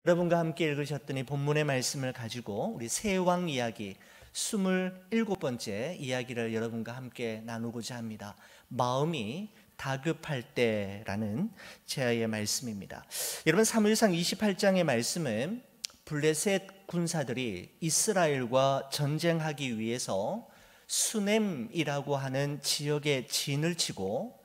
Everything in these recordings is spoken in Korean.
여러분과 함께 읽으셨더니 본문의 말씀을 가지고 우리 새 왕 이야기 27번째 이야기를 여러분과 함께 나누고자 합니다. 마음이 다급할 때라는 제의 말씀입니다. 여러분, 사무엘상 28장의 말씀은 블레셋 군사들이 이스라엘과 전쟁하기 위해서 수넴이라고 하는 지역에 진을 치고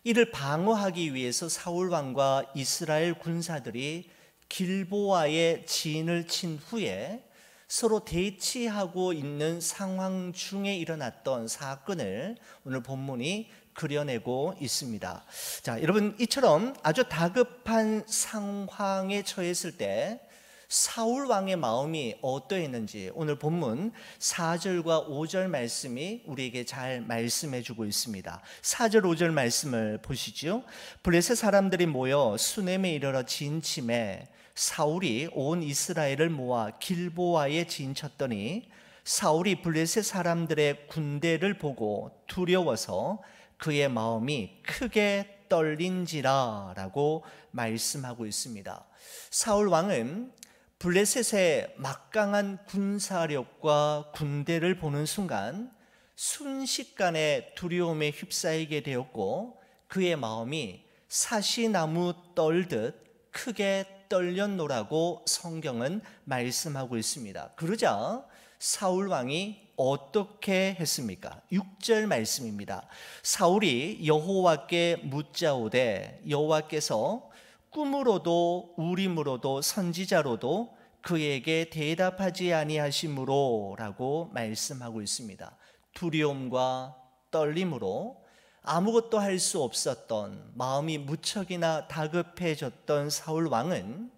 이를 방어하기 위해서 사울 왕과 이스라엘 군사들이 길보아에 진을 친 후에 서로 대치하고 있는 상황 중에 일어났던 사건을 오늘 본문이 그려내고 있습니다. 자, 여러분, 이처럼 아주 다급한 상황에 처했을 때 사울 왕의 마음이 어떠했는지 오늘 본문 4절과 5절 말씀이 우리에게 잘 말씀해 주고 있습니다. 4절 5절 말씀을 보시죠. 블레셋 사람들이 모여 수넴에 이르러 진침해 사울이 온 이스라엘을 모아 길보아에 진쳤더니 사울이 블레셋 사람들의 군대를 보고 두려워서 그의 마음이 크게 떨린지라 라고 말씀하고 있습니다. 사울 왕은 블레셋의 막강한 군사력과 군대를 보는 순간 순식간에 두려움에 휩싸이게 되었고 그의 마음이 사시나무 떨듯 크게 떨렸노라고 성경은 말씀하고 있습니다. 그러자 사울 왕이 어떻게 했습니까? 6절 말씀입니다. 사울이 여호와께 묻자오되 여호와께서 꿈으로도 우림으로도 선지자로도 그에게 대답하지 아니하심으로 라고 말씀하고 있습니다. 두려움과 떨림으로 아무것도 할 수 없었던, 마음이 무척이나 다급해졌던 사울 왕은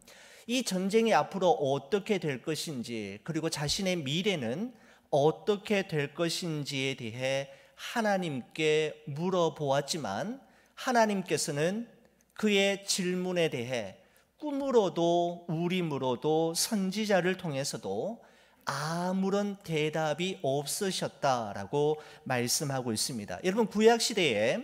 이 전쟁이 앞으로 어떻게 될 것인지, 그리고 자신의 미래는 어떻게 될 것인지에 대해 하나님께 물어보았지만 하나님께서는 그의 질문에 대해 꿈으로도 우림으로도 선지자를 통해서도 아무런 대답이 없으셨다라고 말씀하고 있습니다. 여러분, 구약시대에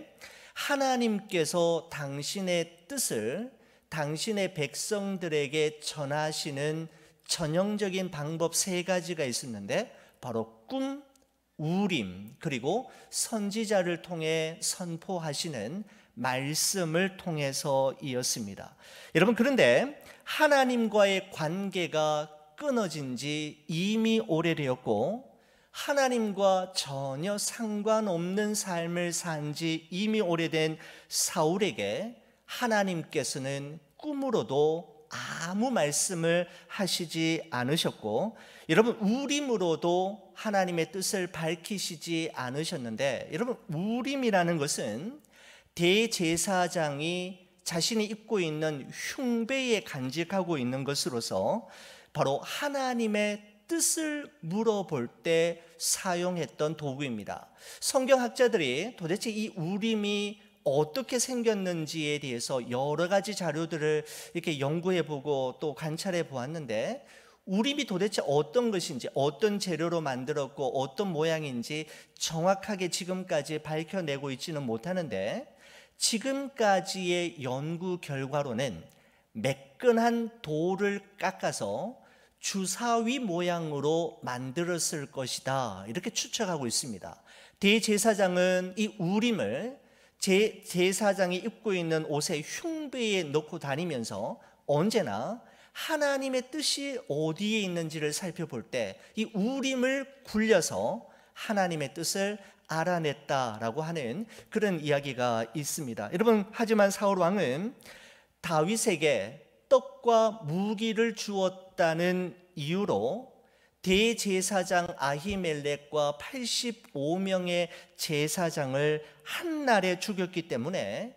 하나님께서 당신의 뜻을 당신의 백성들에게 전하시는 전형적인 방법 3가지가 있었는데 바로 꿈, 우림, 그리고 선지자를 통해 선포하시는 말씀을 통해서이었습니다. 여러분, 그런데 하나님과의 관계가 끊어진 지 이미 오래되었고 하나님과 전혀 상관없는 삶을 산 지 이미 오래된 사울에게 하나님께서는 꿈으로도 아무 말씀을 하시지 않으셨고, 여러분, 우림으로도 하나님의 뜻을 밝히시지 않으셨는데, 여러분, 우림이라는 것은 대제사장이 자신이 입고 있는 흉배에 간직하고 있는 것으로서 바로 하나님의 뜻을 물어볼 때 사용했던 도구입니다. 성경학자들이 도대체 이 우림이 어떻게 생겼는지에 대해서 여러 가지 자료들을 이렇게 연구해보고 또 관찰해 보았는데, 우림이 도대체 어떤 것인지, 어떤 재료로 만들었고 어떤 모양인지 정확하게 지금까지 밝혀내고 있지는 못하는데, 지금까지의 연구 결과로는 매끈한 돌을 깎아서 주사위 모양으로 만들었을 것이다, 이렇게 추측하고 있습니다. 대제사장은 이 우림을 제사장이 입고 있는 옷의 흉배에 넣고 다니면서 언제나 하나님의 뜻이 어디에 있는지를 살펴볼 때 이 우림을 굴려서 하나님의 뜻을 알아냈다라고 하는 그런 이야기가 있습니다. 여러분, 하지만 사울 왕은 다윗에게 떡과 무기를 주었다는 이유로 대제사장 아히멜렉과 85명의 제사장을 한날에 죽였기 때문에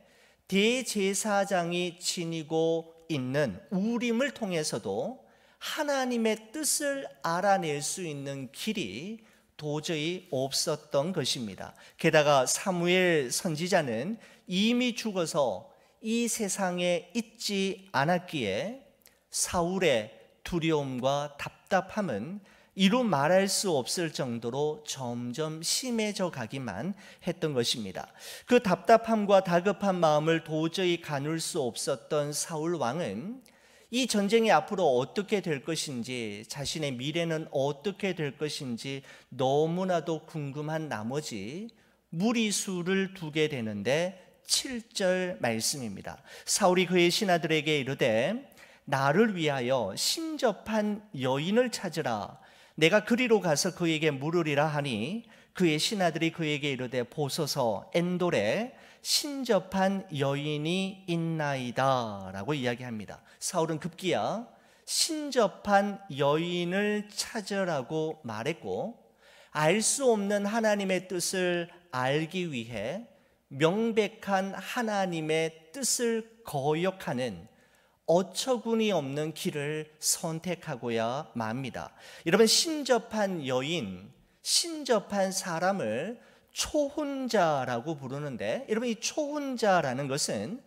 대제사장이 지니고 있는 우림을 통해서도 하나님의 뜻을 알아낼 수 있는 길이 도저히 없었던 것입니다. 게다가 사무엘 선지자는 이미 죽어서 이 세상에 있지 않았기에 사울의 두려움과 답답함은 이루 말할 수 없을 정도로 점점 심해져 가기만 했던 것입니다. 그 답답함과 다급한 마음을 도저히 가눌 수 없었던 사울 왕은 이 전쟁이 앞으로 어떻게 될 것인지, 자신의 미래는 어떻게 될 것인지 너무나도 궁금한 나머지 무리수를 두게 되는데 7절 말씀입니다. 사울이 그의 신하들에게 이르되 나를 위하여 신접한 여인을 찾으라. 내가 그리로 가서 그에게 물으리라 하니 그의 신하들이 그에게 이르되 보소서 엔돌에 신접한 여인이 있나이다 라고 이야기합니다. 사울은 급기야 신접한 여인을 찾으라고 말했고, 알 수 없는 하나님의 뜻을 알기 위해 명백한 하나님의 뜻을 거역하는 어처구니 없는 길을 선택하고야 맙니다. 여러분, 신접한 여인, 신접한 사람을 초혼자라고 부르는데, 여러분 이 초혼자라는 것은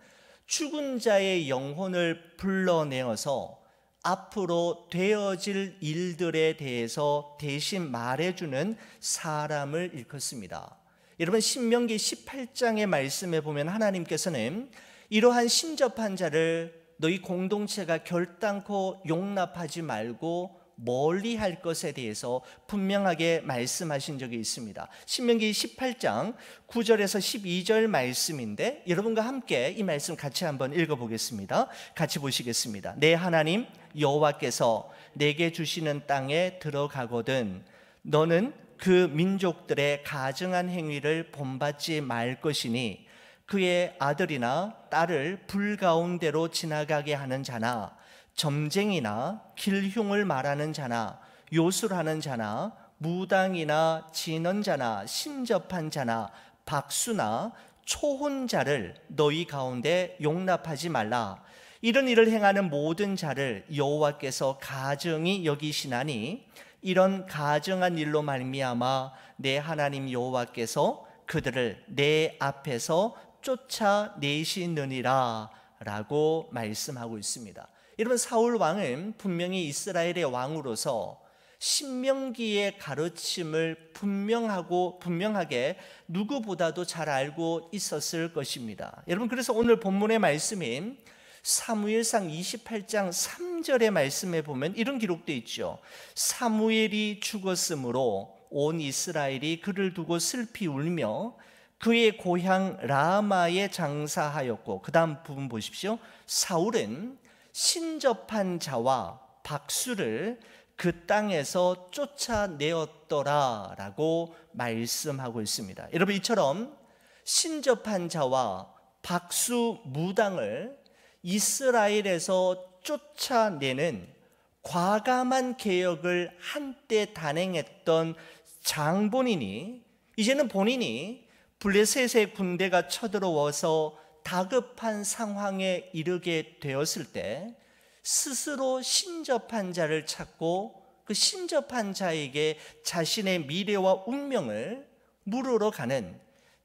죽은 자의 영혼을 불러내어서 앞으로 되어질 일들에 대해서 대신 말해주는 사람을 일컫습니다. 여러분 신명기 18장의 말씀에 보면 하나님께서는 이러한 신접한 자를 너희 공동체가 결단코 용납하지 말고 멀리 할 것에 대해서 분명하게 말씀하신 적이 있습니다. 신명기 18장 9절에서 12절 말씀인데 여러분과 함께 이 말씀 같이 한번 읽어보겠습니다. 같이 보시겠습니다. 내 하나님 여호와께서 내게 주시는 땅에 들어가거든 너는 그 민족들의 가증한 행위를 본받지 말 것이니 그의 아들이나 딸을 불 가운데로 지나가게 하는 자나 점쟁이나 길흉을 말하는 자나 요술하는 자나 무당이나 진언자나 신접한 자나 박수나 초혼자를 너희 가운데 용납하지 말라. 이런 일을 행하는 모든 자를 여호와께서 가증히 여기시나니 이런 가증한 일로 말미암아 내 하나님 여호와께서 그들을 내 앞에서 쫓아내시느니라 라고 말씀하고 있습니다. 여러분 사울 왕은 분명히 이스라엘의 왕으로서 신명기의 가르침을 분명하게 누구보다도 잘 알고 있었을 것입니다. 여러분 그래서 오늘 본문의 말씀인 사무엘상 28장 3절의 말씀에 보면 이런 기록되어 있죠. 사무엘이 죽었으므로 온 이스라엘이 그를 두고 슬피 울며 그의 고향 라마에 장사하였고, 그 다음 부분 보십시오. 사울은 신접한 자와 박수를 그 땅에서 쫓아내었더라 라고 말씀하고 있습니다. 여러분 이처럼 신접한 자와 박수 무당을 이스라엘에서 쫓아내는 과감한 개혁을 한때 단행했던 장본인이 이제는 본인이 블레셋의 군대가 쳐들어와서 다급한 상황에 이르게 되었을 때 스스로 신접한 자를 찾고 그 신접한 자에게 자신의 미래와 운명을 물으러 가는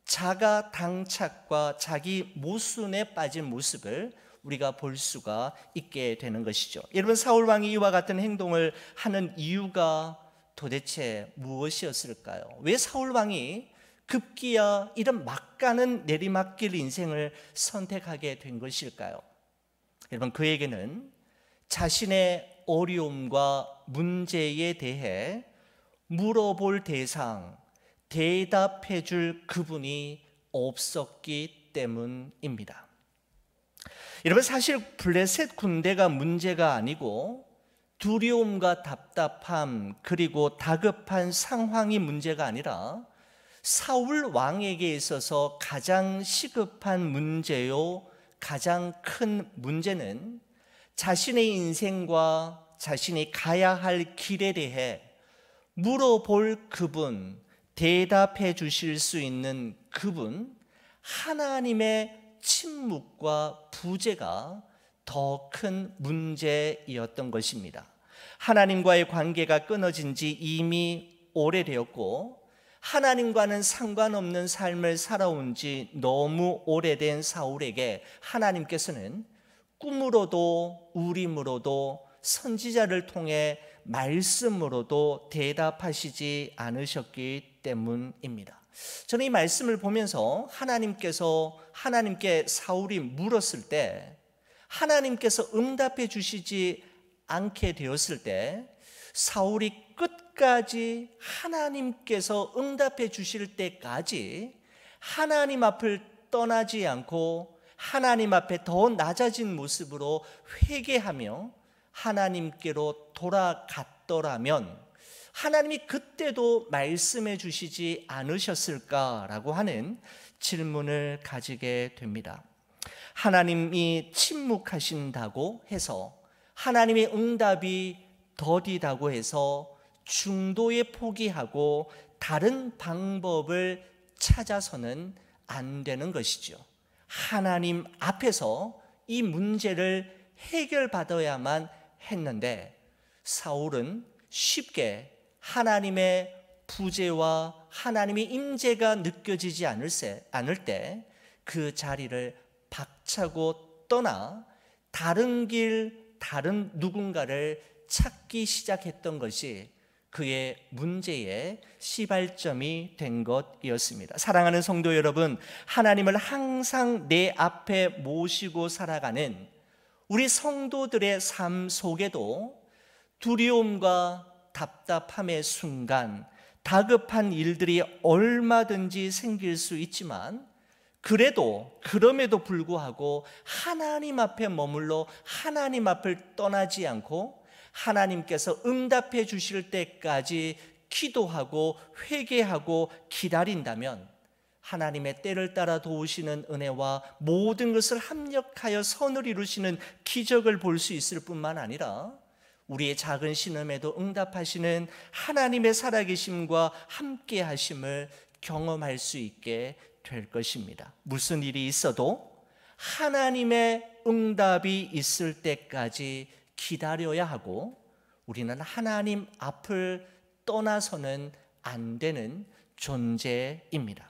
자가 당착과 자기 모순에 빠진 모습을 우리가 볼 수가 있게 되는 것이죠. 여러분 사울 왕이 이와 같은 행동을 하는 이유가 도대체 무엇이었을까요? 왜 사울 왕이 급기야 이런 막가는 내리막길 인생을 선택하게 된 것일까요? 여러분 그에게는 자신의 어려움과 문제에 대해 물어볼 대상, 대답해 줄 그분이 없었기 때문입니다. 여러분 사실 블레셋 군대가 문제가 아니고 두려움과 답답함 그리고 다급한 상황이 문제가 아니라 사울 왕에게 있어서 가장 시급한 문제요 가장 큰 문제는 자신의 인생과 자신이 가야 할 길에 대해 물어볼 그분, 대답해 주실 수 있는 그분, 하나님의 침묵과 부재가 더 큰 문제이었던 것입니다. 하나님과의 관계가 끊어진 지 이미 오래되었고 하나님과는 상관없는 삶을 살아온 지 너무 오래된 사울에게 하나님께서는 꿈으로도 우림으로도 선지자를 통해 말씀으로도 대답하시지 않으셨기 때문입니다. 저는 이 말씀을 보면서 하나님께 사울이 물었을 때 하나님께서 응답해 주시지 않게 되었을 때 사울이 끝까지 하나님께서 응답해 주실 때까지 하나님 앞을 떠나지 않고 하나님 앞에 더 낮아진 모습으로 회개하며 하나님께로 돌아갔더라면 하나님이 그때도 말씀해 주시지 않으셨을까라고 하는 질문을 가지게 됩니다. 하나님이 침묵하신다고 해서, 하나님의 응답이 더디다고 해서 중도에 포기하고 다른 방법을 찾아서는 안 되는 것이죠. 하나님 앞에서 이 문제를 해결받아야만 했는데 사울은 쉽게 하나님의 부재와 하나님의 임재가 느껴지지 않을 때 그 자리를 박차고 떠나 다른 길, 다른 누군가를 찾기 시작했던 것이 그의 문제의 시발점이 된 것이었습니다. 사랑하는 성도 여러분, 하나님을 항상 내 앞에 모시고 살아가는 우리 성도들의 삶 속에도 두려움과 답답함의 순간, 다급한 일들이 얼마든지 생길 수 있지만 그럼에도 불구하고 하나님 앞에 머물러 하나님 앞을 떠나지 않고 하나님께서 응답해 주실 때까지 기도하고 회개하고 기다린다면 하나님의 때를 따라 도우시는 은혜와 모든 것을 합력하여 선을 이루시는 기적을 볼 수 있을 뿐만 아니라 우리의 작은 신음에도 응답하시는 하나님의 살아계심과 함께 하심을 경험할 수 있게 될 것입니다. 무슨 일이 있어도 하나님의 응답이 있을 때까지 기다려야 하고 우리는 하나님 앞을 떠나서는 안 되는 존재입니다.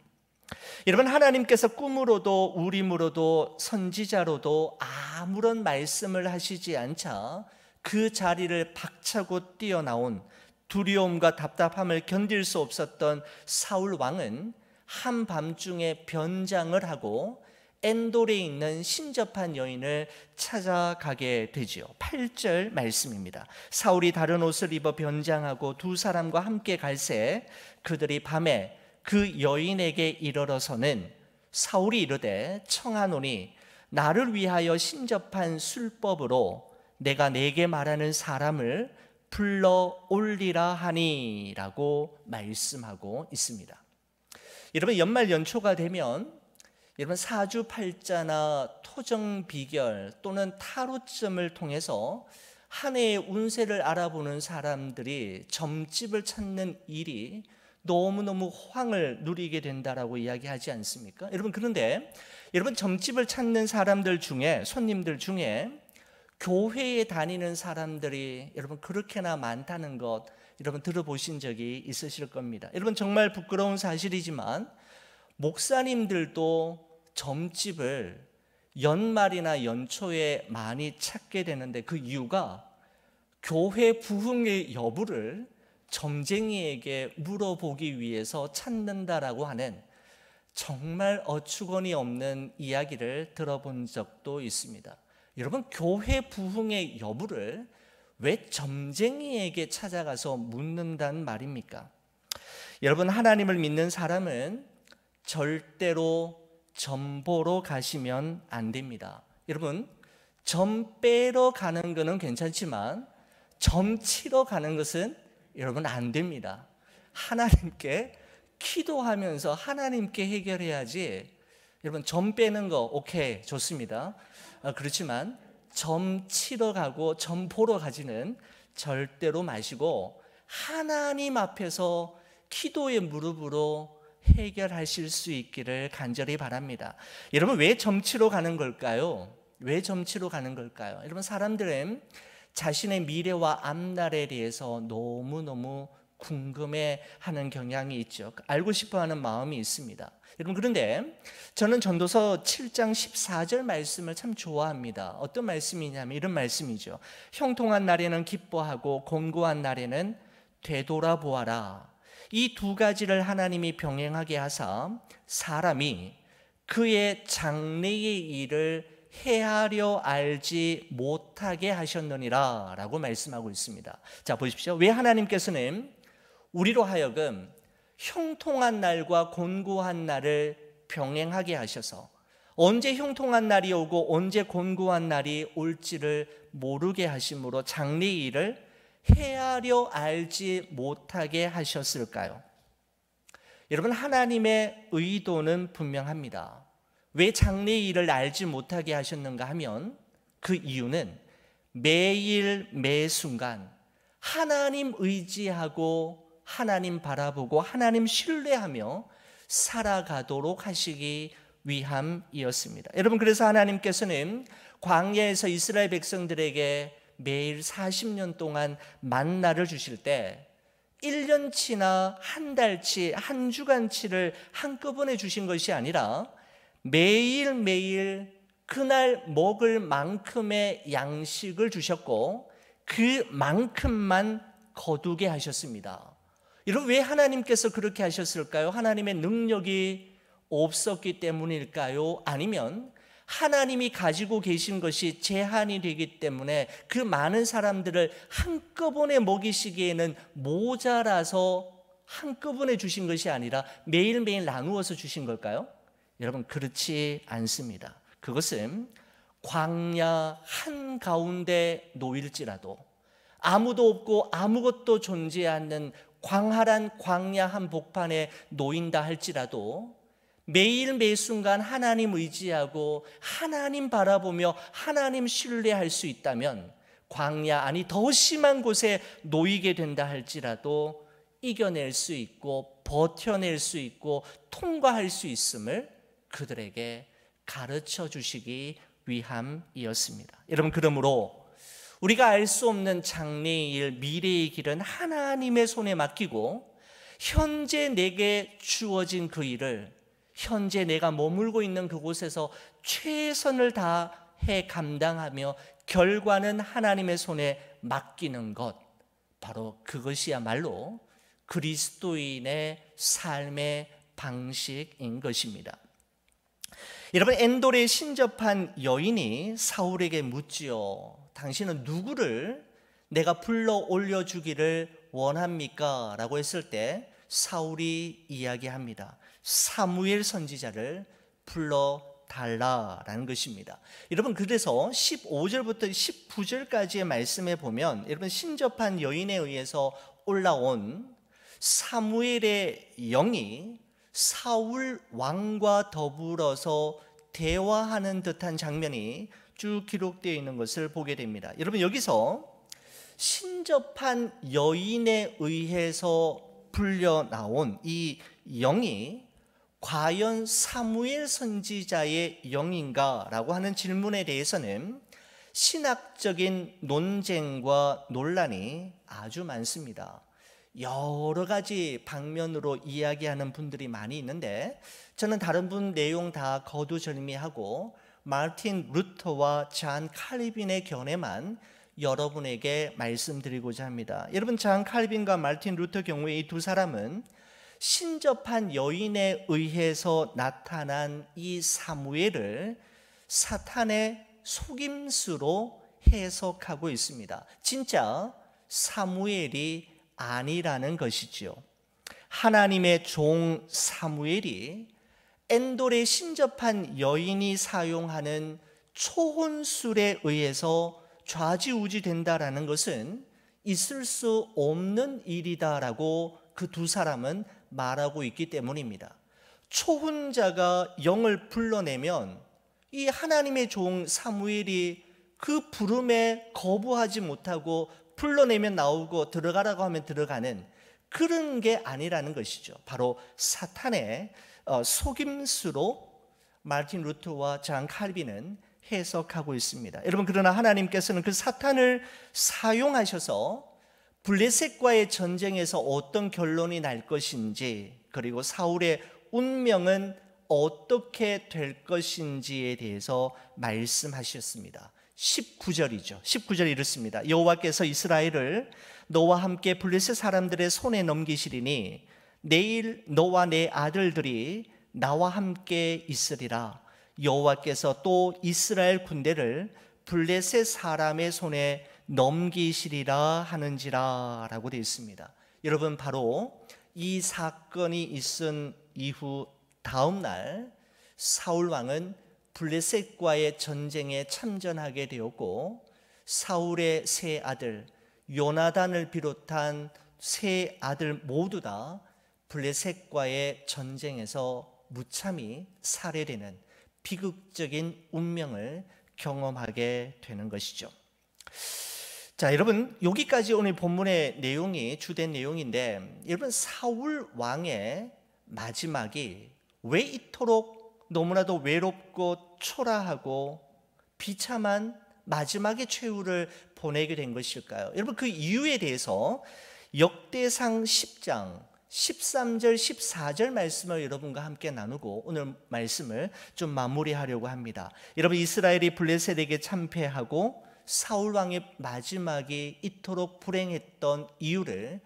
여러분, 하나님께서 꿈으로도 우림으로도 선지자로도 아무런 말씀을 하시지 않자 그 자리를 박차고 뛰어나온 두려움과 답답함을 견딜 수 없었던 사울 왕은 한밤중에 변장을 하고 엔돌에 있는 신접한 여인을 찾아가게 되지요. 8절 말씀입니다. 사울이 다른 옷을 입어 변장하고 두 사람과 함께 갈새 그들이 밤에 그 여인에게 이르러서는 사울이 이르되 청하노니 나를 위하여 신접한 술법으로 내가 내게 말하는 사람을 불러 올리라 하니라고 말씀하고 있습니다. 여러분, 연말 연초가 되면 여러분 사주팔자나 토정비결 또는 타로점을 통해서 한 해의 운세를 알아보는 사람들이 점집을 찾는 일이 너무너무 호황을 누리게 된다라고 이야기하지 않습니까? 여러분, 그런데 여러분 점집을 찾는 사람들 중에, 손님들 중에 교회에 다니는 사람들이 여러분 그렇게나 많다는 것 여러분 들어보신 적이 있으실 겁니다. 여러분, 정말 부끄러운 사실이지만 목사님들도 점집을 연말이나 연초에 많이 찾게 되는데 그 이유가 교회 부흥의 여부를 점쟁이에게 물어보기 위해서 찾는다라고 하는 정말 어처구니 없는 이야기를 들어본 적도 있습니다. 여러분, 교회 부흥의 여부를 왜 점쟁이에게 찾아가서 묻는다는 말입니까? 여러분, 하나님을 믿는 사람은 절대로 점 보러 가시면 안 됩니다. 여러분, 점 빼러 가는 것은 괜찮지만 점 치러 가는 것은 여러분 안 됩니다. 하나님께 기도하면서 하나님께 해결해야지. 여러분, 점 빼는 거 오케이, 좋습니다. 그렇지만 점 치러 가고 점 보러 가지는 절대로 마시고 하나님 앞에서 기도의 무릎으로 해결하실 수 있기를 간절히 바랍니다. 여러분, 왜 점 치러 가는 걸까요? 왜 점 치러 가는 걸까요? 여러분, 사람들은 자신의 미래와 앞날에 대해서 너무너무 궁금해하는 경향이 있죠. 알고 싶어하는 마음이 있습니다. 여러분, 그런데 저는 전도서 7장 14절 말씀을 참 좋아합니다. 어떤 말씀이냐면 이런 말씀이죠. 형통한 날에는 기뻐하고 곤고한 날에는 되돌아보아라. 이 두 가지를 하나님이 병행하게 하사 사람이 그의 장래의 일을 헤아려 알지 못하게 하셨느니라 라고 말씀하고 있습니다. 자, 보십시오. 왜 하나님께서는 우리로 하여금 형통한 날과 곤고한 날을 병행하게 하셔서 언제 형통한 날이 오고 언제 곤고한 날이 올지를 모르게 하심으로 장래일을 헤아려 알지 못하게 하셨을까요? 여러분, 하나님의 의도는 분명합니다. 왜 장래일을 알지 못하게 하셨는가 하면 그 이유는 매일 매순간 하나님 의지하고 하나님 바라보고 하나님 신뢰하며 살아가도록 하시기 위함이었습니다. 여러분, 그래서 하나님께서는 광야에서 이스라엘 백성들에게 매일 40년 동안 만나를 주실 때 1년치나 한 달치, 한 주간치를 한꺼번에 주신 것이 아니라 매일매일 그날 먹을 만큼의 양식을 주셨고 그만큼만 거두게 하셨습니다. 여러분, 왜 하나님께서 그렇게 하셨을까요? 하나님의 능력이 없었기 때문일까요? 아니면 하나님이 가지고 계신 것이 제한이 되기 때문에 그 많은 사람들을 한꺼번에 먹이시기에는 모자라서 한꺼번에 주신 것이 아니라 매일매일 나누어서 주신 걸까요? 여러분, 그렇지 않습니다. 그것은 광야 한가운데 놓일지라도 아무도 없고 아무것도 존재하지 않는 광활한 광야 한복판에 놓인다 할지라도 매일 매순간 하나님 의지하고 하나님 바라보며 하나님 신뢰할 수 있다면 광야 아니 더 심한 곳에 놓이게 된다 할지라도 이겨낼 수 있고 버텨낼 수 있고 통과할 수 있음을 그들에게 가르쳐 주시기 위함이었습니다. 여러분, 그러므로 우리가 알 수 없는 장래의 미래의 길은 하나님의 손에 맡기고 현재 내게 주어진 그 일을 현재 내가 머물고 있는 그곳에서 최선을 다해 감당하며 결과는 하나님의 손에 맡기는 것, 바로 그것이야말로 그리스도인의 삶의 방식인 것입니다. 여러분, 엔돌에 신접한 여인이 사울에게 묻지요. 당신은 누구를 내가 불러 올려주기를 원합니까? 라고 했을 때 사울이 이야기합니다. 사무엘 선지자를 불러달라라는 것입니다. 여러분, 그래서 15절부터 19절까지의 말씀에 보면 여러분, 신접한 여인에 의해서 올라온 사무엘의 영이 사울 왕과 더불어서 대화하는 듯한 장면이 쭉 기록되어 있는 것을 보게 됩니다. 여러분, 여기서 신접한 여인에 의해서 불려 나온 이 영이 과연 사무엘 선지자의 영인가? 라고 하는 질문에 대해서는 신학적인 논쟁과 논란이 아주 많습니다. 여러 가지 방면으로 이야기하는 분들이 많이 있는데 저는 다른 분 내용 다 거두절미하고 마틴 루터와 잔 칼빈의 견해만 여러분에게 말씀드리고자 합니다. 여러분, 잔 칼빈과 마틴 루터 경우에 이 두 사람은 신접한 여인에 의해서 나타난 이 사무엘을 사탄의 속임수로 해석하고 있습니다. 진짜 사무엘이 아니라는 것이지요. 하나님의 종 사무엘이 엔돌에 신접한 여인이 사용하는 초혼술에 의해서 좌지우지된다라는 것은 있을 수 없는 일이다라고 그 두 사람은 말하고 있기 때문입니다. 초혼자가 영을 불러내면 이 하나님의 종 사무엘이 그 부름에 거부하지 못하고 불러내면 나오고 들어가라고 하면 들어가는 그런 게 아니라는 것이죠. 바로 사탄의 속임수로 마틴 루터와 잔 칼빈은 해석하고 있습니다. 여러분, 그러나 하나님께서는 그 사탄을 사용하셔서 블레셋과의 전쟁에서 어떤 결론이 날 것인지, 그리고 사울의 운명은 어떻게 될 것인지에 대해서 말씀하셨습니다. 19절이죠. 19절이 이렇습니다. 여호와께서 이스라엘을 너와 함께 블레셋 사람들의 손에 넘기시리니 내일 너와 내 아들들이 나와 함께 있으리라. 여호와께서 또 이스라엘 군대를 블레셋 사람의 손에 넘기시리라 하는지라 라고 되어 있습니다. 여러분, 바로 이 사건이 있은 이후 다음 날 사울 왕은 블레셋과의 전쟁에 참전하게 되었고, 사울의 세 아들 요나단을 비롯한 세 아들 모두 다 블레셋과의 전쟁에서 무참히 살해되는 비극적인 운명을 경험하게 되는 것이죠. 자, 여러분, 여기까지 오늘 본문의 내용이 주된 내용인데, 여러분, 사울 왕의 마지막이 왜 이토록 너무나도 외롭고 초라하고 비참한 마지막의 최후를 보내게 된 것일까요? 여러분, 그 이유에 대해서 역대상 10장 13절 14절 말씀을 여러분과 함께 나누고 오늘 말씀을 좀 마무리하려고 합니다. 여러분, 이스라엘이 블레셋에게 참패하고 사울 왕의 마지막이 이토록 불행했던 이유를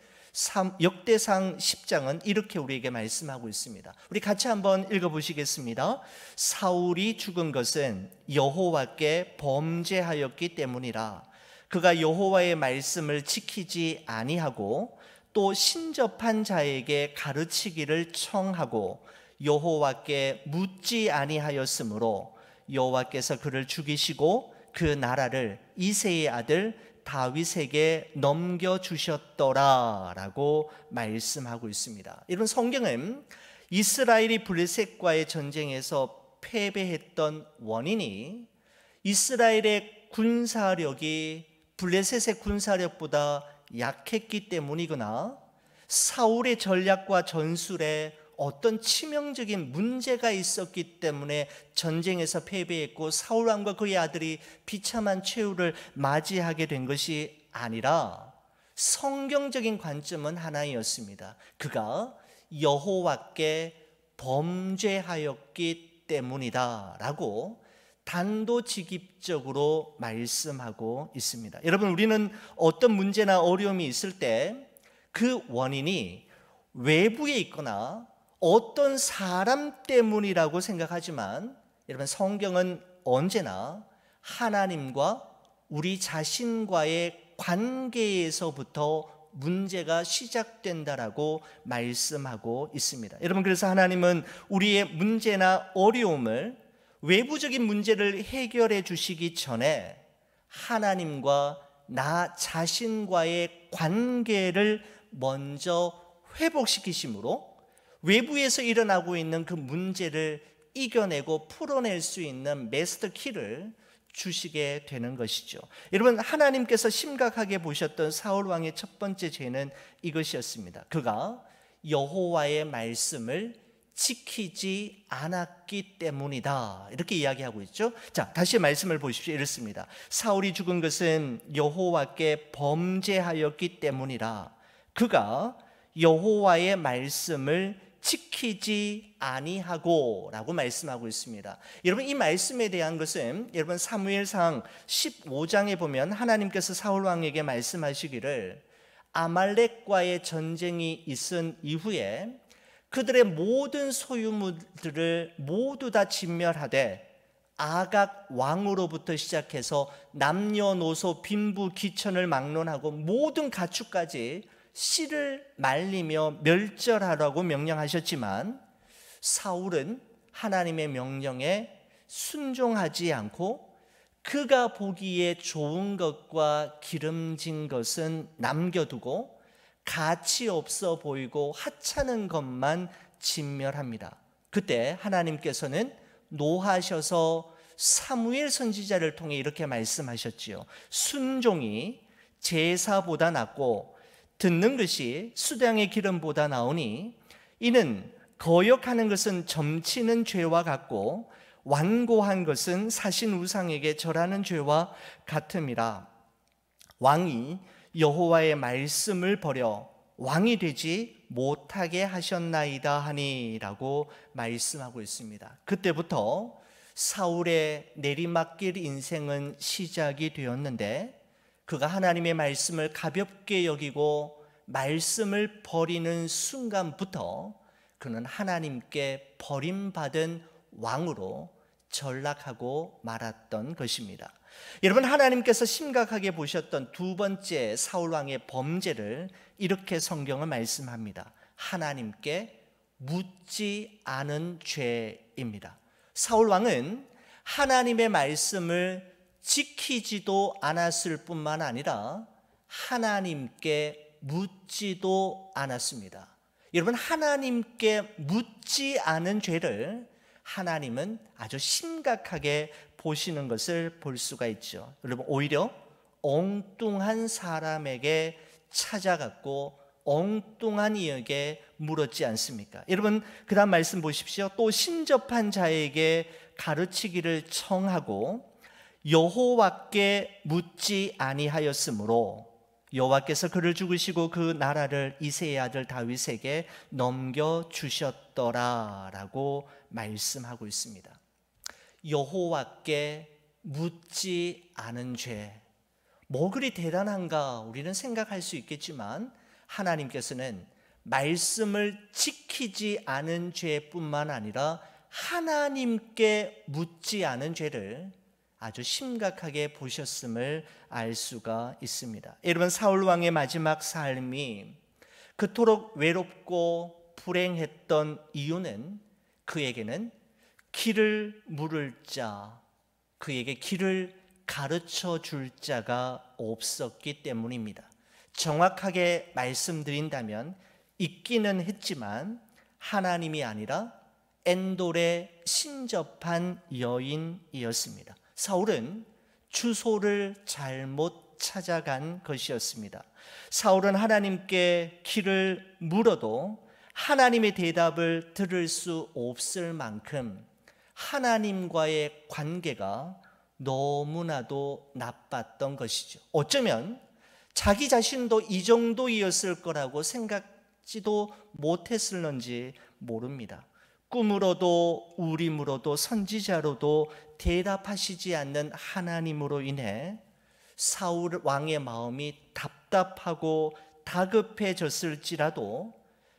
역대상 10장은 이렇게 우리에게 말씀하고 있습니다. 우리 같이 한번 읽어보시겠습니다. 사울이 죽은 것은 여호와께 범죄하였기 때문이라. 그가 여호와의 말씀을 지키지 아니하고 또 신접한 자에게 가르치기를 청하고 여호와께 묻지 아니하였으므로 여호와께서 그를 죽이시고 그 나라를 이새의 아들 다윗에게 넘겨주셨더라 라고 말씀하고 있습니다. 이런 성경은 이스라엘이 블레셋과의 전쟁에서 패배했던 원인이 이스라엘의 군사력이 블레셋의 군사력보다 약했기 때문이거나 사울의 전략과 전술에 어떤 치명적인 문제가 있었기 때문에 전쟁에서 패배했고 사울 왕과 그의 아들이 비참한 최후를 맞이하게 된 것이 아니라 성경적인 관점은 하나였습니다. 그가 여호와께 범죄하였기 때문이다 라고 단도직입적으로 말씀하고 있습니다. 여러분, 우리는 어떤 문제나 어려움이 있을 때 그 원인이 외부에 있거나 어떤 사람 때문이라고 생각하지만, 여러분, 성경은 언제나 하나님과 우리 자신과의 관계에서부터 문제가 시작된다라고 말씀하고 있습니다. 여러분, 그래서 하나님은 우리의 문제나 어려움을, 외부적인 문제를 해결해 주시기 전에 하나님과 나 자신과의 관계를 먼저 회복시키심으로 외부에서 일어나고 있는 그 문제를 이겨내고 풀어낼 수 있는 마스터 키를 주시게 되는 것이죠. 여러분, 하나님께서 심각하게 보셨던 사울 왕의 첫 번째 죄는 이것이었습니다. 그가 여호와의 말씀을 지키지 않았기 때문이다, 이렇게 이야기하고 있죠. 자, 다시 말씀을 보십시오. 이렇습니다. 사울이 죽은 것은 여호와께 범죄하였기 때문이라. 그가 여호와의 말씀을 지키지 아니하고 라고 말씀하고 있습니다. 여러분, 이 말씀에 대한 것은 여러분 사무엘상 15장에 보면 하나님께서 사울 왕에게 말씀하시기를 아말렉과의 전쟁이 있은 이후에 그들의 모든 소유물들을 모두 다 진멸하되 아각 왕으로부터 시작해서 남녀노소 빈부 귀천을 막론하고 모든 가축까지 씨를 말리며 멸절하라고 명령하셨지만 사울은 하나님의 명령에 순종하지 않고 그가 보기에 좋은 것과 기름진 것은 남겨두고 가치 없어 보이고 하찮은 것만 진멸합니다. 그때 하나님께서는 노하셔서 사무엘 선지자를 통해 이렇게 말씀하셨지요. 순종이 제사보다 낫고 듣는 것이 수량의 기름보다 나으니 이는 거역하는 것은 점치는 죄와 같고 완고한 것은 사신 우상에게 절하는 죄와 같음이라. 왕이 여호와의 말씀을 버려 왕이 되지 못하게 하셨나이다 하니라고 말씀하고 있습니다. 그때부터 사울의 내리막길 인생은 시작이 되었는데 그가 하나님의 말씀을 가볍게 여기고 말씀을 버리는 순간부터 그는 하나님께 버림받은 왕으로 전락하고 말았던 것입니다. 여러분, 하나님께서 심각하게 보셨던 두 번째 사울왕의 범죄를 이렇게 성경은 말씀합니다. 하나님께 묻지 않은 죄입니다. 사울왕은 하나님의 말씀을 지키지도 않았을 뿐만 아니라 하나님께 묻지도 않았습니다. 여러분, 하나님께 묻지 않은 죄를 하나님은 아주 심각하게 보시는 것을 볼 수가 있죠. 여러분, 오히려 엉뚱한 사람에게 찾아갔고 엉뚱한 이에게 물었지 않습니까? 여러분, 그 다음 말씀 보십시오. 또 신접한 자에게 가르치기를 청하고 여호와께 묻지 아니하였으므로 여호와께서 그를 죽이시고 그 나라를 이새의 아들 다윗에게 넘겨주셨더라라고 말씀하고 있습니다. 여호와께 묻지 않은 죄, 뭐 그리 대단한가 우리는 생각할 수 있겠지만 하나님께서는 말씀을 지키지 않은 죄뿐만 아니라 하나님께 묻지 않은 죄를 아주 심각하게 보셨음을 알 수가 있습니다. 여러분, 사울 왕의 마지막 삶이 그토록 외롭고 불행했던 이유는 그에게는 길을 물을 자, 그에게 길을 가르쳐 줄 자가 없었기 때문입니다. 정확하게 말씀드린다면 있기는 했지만 하나님이 아니라 엔돌에 신접한 여인이었습니다. 사울은 주소를 잘못 찾아간 것이었습니다. 사울은 하나님께 길을 물어도 하나님의 대답을 들을 수 없을 만큼 하나님과의 관계가 너무나도 나빴던 것이죠. 어쩌면 자기 자신도 이 정도였을 거라고 생각지도 못했을런지 모릅니다. 꿈으로도 우림으로도 선지자로도 대답하시지 않는 하나님으로 인해 사울 왕의 마음이 답답하고 다급해졌을지라도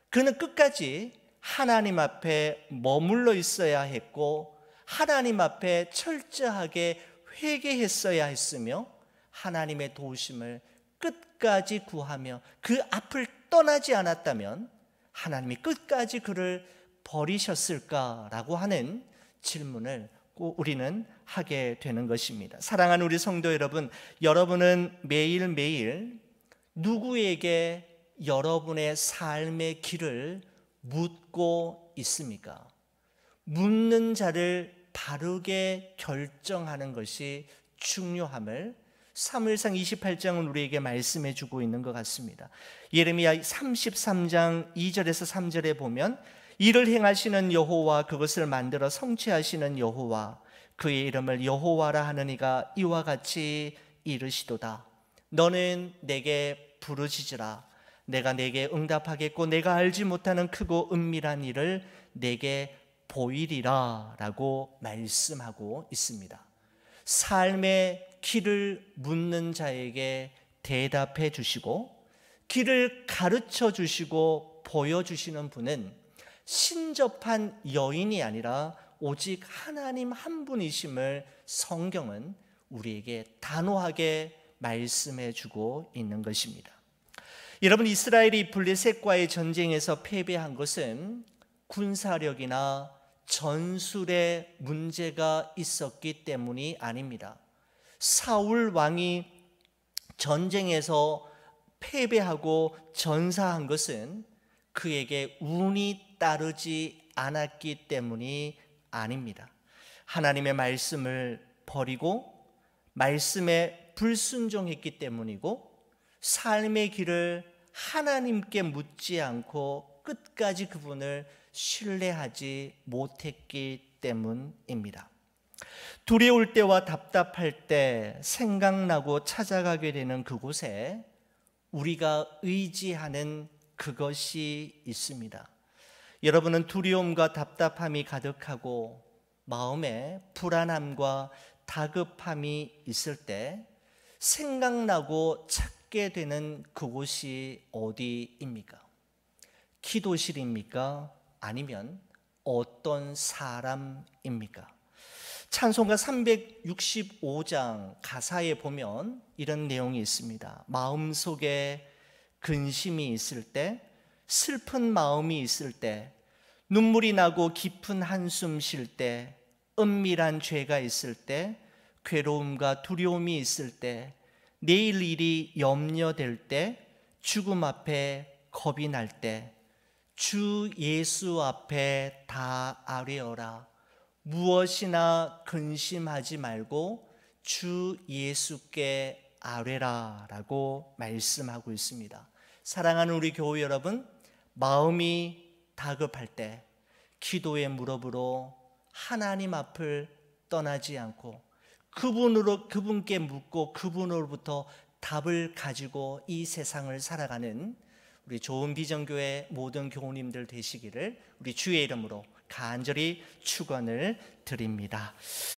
그는 끝까지 하나님 앞에 머물러 있어야 했고 하나님 앞에 철저하게 회개했어야 했으며 하나님의 도우심을 끝까지 구하며 그 앞을 떠나지 않았다면 하나님이 끝까지 그를 버리셨을까라고 하는 질문을 꼭 우리는 하게 되는 것입니다. 사랑하는 우리 성도 여러분, 여러분은 매일매일 누구에게 여러분의 삶의 길을 묻고 있습니까? 묻는 자를 바르게 결정하는 것이 중요함을 사무엘상 28장은 우리에게 말씀해 주고 있는 것 같습니다. 예레미야 33장 2절에서 3절에 보면 이를 행하시는 여호와, 그것을 만들어 성취하시는 여호와, 그의 이름을 여호와라 하느니가 이와 같이 이르시도다. 너는 내게 부르짖으라. 내가 내게 응답하겠고 내가 알지 못하는 크고 은밀한 일을 내게 보이리라 라고 말씀하고 있습니다. 삶의 길을 묻는 자에게 대답해 주시고 길을 가르쳐 주시고 보여주시는 분은 신접한 여인이 아니라 오직 하나님 한 분이심을 성경은 우리에게 단호하게 말씀해 주고 있는 것입니다. 여러분, 이스라엘이 블레셋과의 전쟁에서 패배한 것은 군사력이나 전술에 문제가 있었기 때문이 아닙니다. 사울 왕이 전쟁에서 패배하고 전사한 것은 그에게 운이 따르지 않았기 때문이 아닙니다. 하나님의 말씀을 버리고 말씀에 불순종했기 때문이고 삶의 길을 하나님께 묻지 않고 끝까지 그분을 신뢰하지 못했기 때문입니다. 두려울 때와 답답할 때 생각나고 찾아가게 되는 그곳에 우리가 의지하는 그것이 있습니다. 여러분은 두려움과 답답함이 가득하고 마음에 불안함과 다급함이 있을 때 생각나고 찾게 되는 그곳이 어디입니까? 기도실입니까? 아니면 어떤 사람입니까? 찬송가 365장 가사에 보면 이런 내용이 있습니다. 마음속에 근심이 있을 때, 슬픈 마음이 있을 때, 눈물이 나고 깊은 한숨 쉴 때, 은밀한 죄가 있을 때, 괴로움과 두려움이 있을 때, 내일 일이 염려될 때, 죽음 앞에 겁이 날 때, 주 예수 앞에 다 아뢰어라. 무엇이나 근심하지 말고 주 예수께 아뢰라 라고 말씀하고 있습니다. 사랑하는 우리 교회 여러분, 마음이 다급할 때 기도의 무릎으로 하나님 앞을 떠나지 않고 그분께 묻고 그분으로부터 답을 가지고 이 세상을 살아가는 우리 좋은 비전교회 모든 교우님들 되시기를 우리 주의 이름으로 간절히 축원을 드립니다.